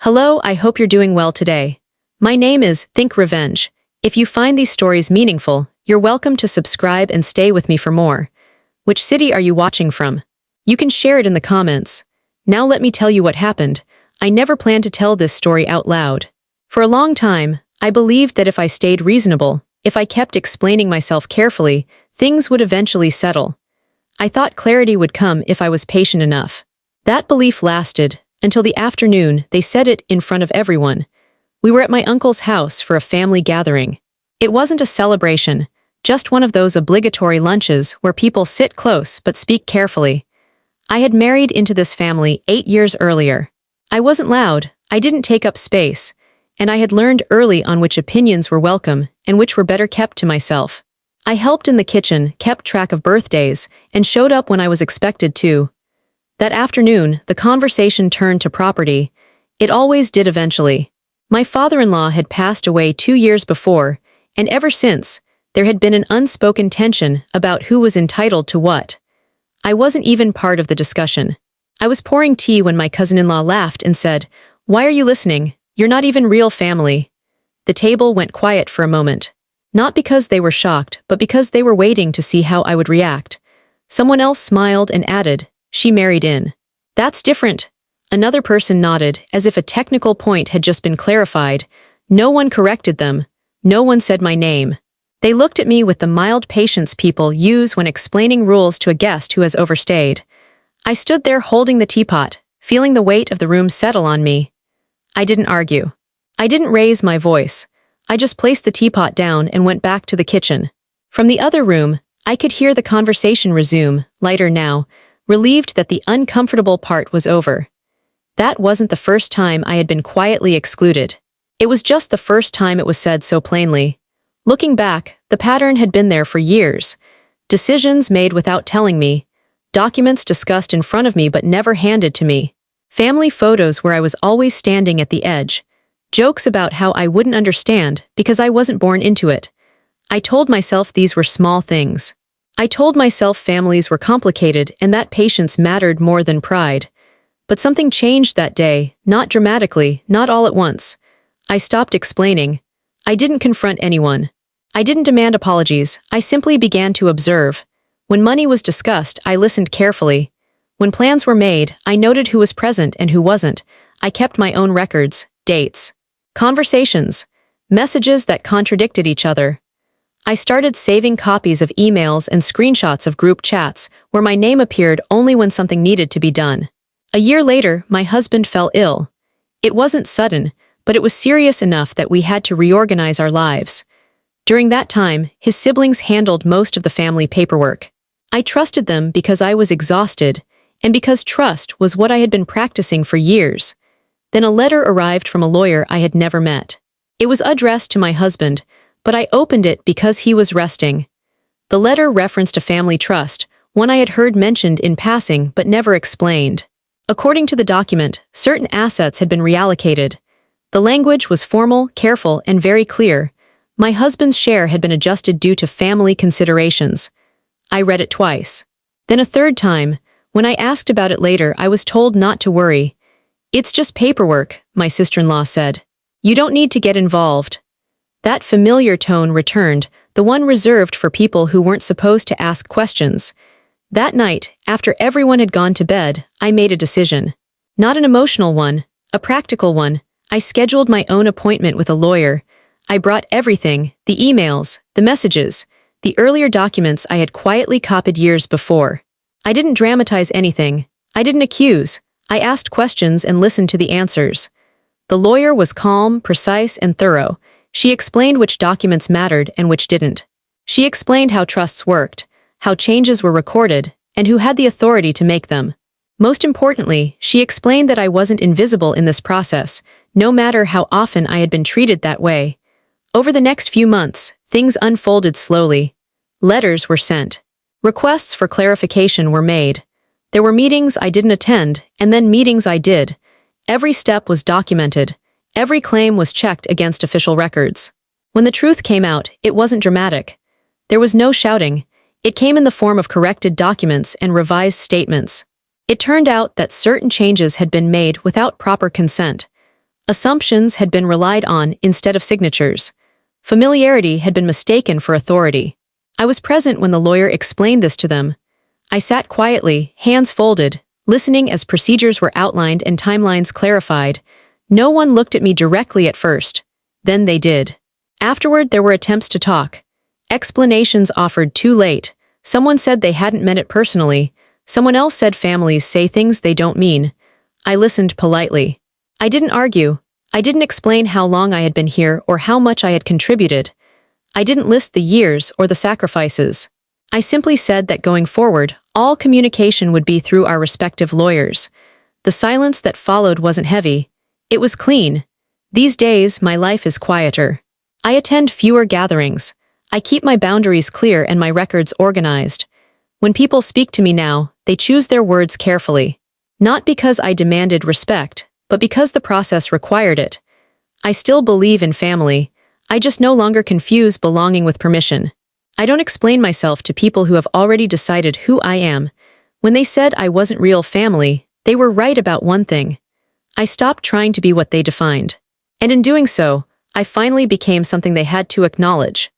Hello, I hope you're doing well today. My name is Think Revenge. If you find these stories meaningful, you're welcome to subscribe and stay with me for more. Which city are you watching from? You can share it in the comments. Now let me tell you what happened. I never planned to tell this story out loud. For a long time, I believed that if I stayed reasonable, if I kept explaining myself carefully, things would eventually settle. I thought clarity would come if I was patient enough. That belief lasted until the afternoon they said it in front of everyone. We were at my uncle's house for a family gathering. It wasn't a celebration, just one of those obligatory lunches where people sit close but speak carefully. I had married into this family 8 years earlier. I wasn't loud, I didn't take up space, and I had learned early on which opinions were welcome and which were better kept to myself. I helped in the kitchen, kept track of birthdays, and showed up when I was expected to. That afternoon, the conversation turned to property. It always did eventually. My father-in-law had passed away 2 years before, and ever since, there had been an unspoken tension about who was entitled to what. I wasn't even part of the discussion. I was pouring tea when my cousin-in-law laughed and said, "Why are you listening? You're not even real family." The table went quiet for a moment. Not because they were shocked, but because they were waiting to see how I would react. Someone else smiled and added, "She married in." "That's different." Another person nodded, as if a technical point had just been clarified. No one corrected them. No one said my name. They looked at me with the mild patience people use when explaining rules to a guest who has overstayed. I stood there holding the teapot, feeling the weight of the room settle on me. I didn't argue. I didn't raise my voice. I just placed the teapot down and went back to the kitchen. From the other room, I could hear the conversation resume, lighter now, relieved that the uncomfortable part was over. That wasn't the first time I had been quietly excluded. It was just the first time it was said so plainly. Looking back, the pattern had been there for years. Decisions made without telling me. Documents discussed in front of me but never handed to me. Family photos where I was always standing at the edge. Jokes about how I wouldn't understand because I wasn't born into it. I told myself these were small things. I told myself families were complicated and that patience mattered more than pride. But something changed that day, not dramatically, not all at once. I stopped explaining. I didn't confront anyone. I didn't demand apologies, I simply began to observe. When money was discussed, I listened carefully. When plans were made, I noted who was present and who wasn't. I kept my own records, dates, conversations, messages that contradicted each other. I started saving copies of emails and screenshots of group chats where my name appeared only when something needed to be done. A year later, my husband fell ill. It wasn't sudden, but it was serious enough that we had to reorganize our lives. During that time, his siblings handled most of the family paperwork. I trusted them because I was exhausted, and because trust was what I had been practicing for years. Then a letter arrived from a lawyer I had never met. It was addressed to my husband, but I opened it because he was resting. The letter referenced a family trust, one I had heard mentioned in passing but never explained. According to the document, certain assets had been reallocated. The language was formal, careful, and very clear. My husband's share had been adjusted due to family considerations. I read it twice. Then a third time. When I asked about it later, I was told not to worry. "It's just paperwork," my sister-in-law said. "You don't need to get involved." That familiar tone returned, the one reserved for people who weren't supposed to ask questions. That night, after everyone had gone to bed, I made a decision. Not an emotional one, a practical one. I scheduled my own appointment with a lawyer. I brought everything, the emails, the messages, the earlier documents I had quietly copied years before. I didn't dramatize anything. I didn't accuse. I asked questions and listened to the answers. The lawyer was calm, precise, and thorough. She explained which documents mattered and which didn't. She explained how trusts worked, how changes were recorded, and who had the authority to make them. Most importantly, she explained that I wasn't invisible in this process, no matter how often I had been treated that way. Over the next few months, things unfolded slowly. Letters were sent. Requests for clarification were made. There were meetings I didn't attend, and then meetings I did. Every step was documented. Every claim was checked against official records. When the truth came out, it wasn't dramatic. There was no shouting. It came in the form of corrected documents and revised statements. It turned out that certain changes had been made without proper consent. Assumptions had been relied on instead of signatures. Familiarity had been mistaken for authority. I was present when the lawyer explained this to them. I sat quietly, hands folded, listening as procedures were outlined and timelines clarified. No one looked at me directly at first. Then they did. Afterward, there were attempts to talk. Explanations offered too late. Someone said they hadn't meant it personally. Someone else said families say things they don't mean. I listened politely. I didn't argue. I didn't explain how long I had been here or how much I had contributed. I didn't list the years or the sacrifices. I simply said that going forward, all communication would be through our respective lawyers. The silence that followed wasn't heavy. It was clean. These days, my life is quieter. I attend fewer gatherings. I keep my boundaries clear and my records organized. When people speak to me now, they choose their words carefully. Not because I demanded respect, but because the process required it. I still believe in family. I just no longer confuse belonging with permission. I don't explain myself to people who have already decided who I am. When they said I wasn't real family, they were right about one thing. I stopped trying to be what they defined. And in doing so, I finally became something they had to acknowledge.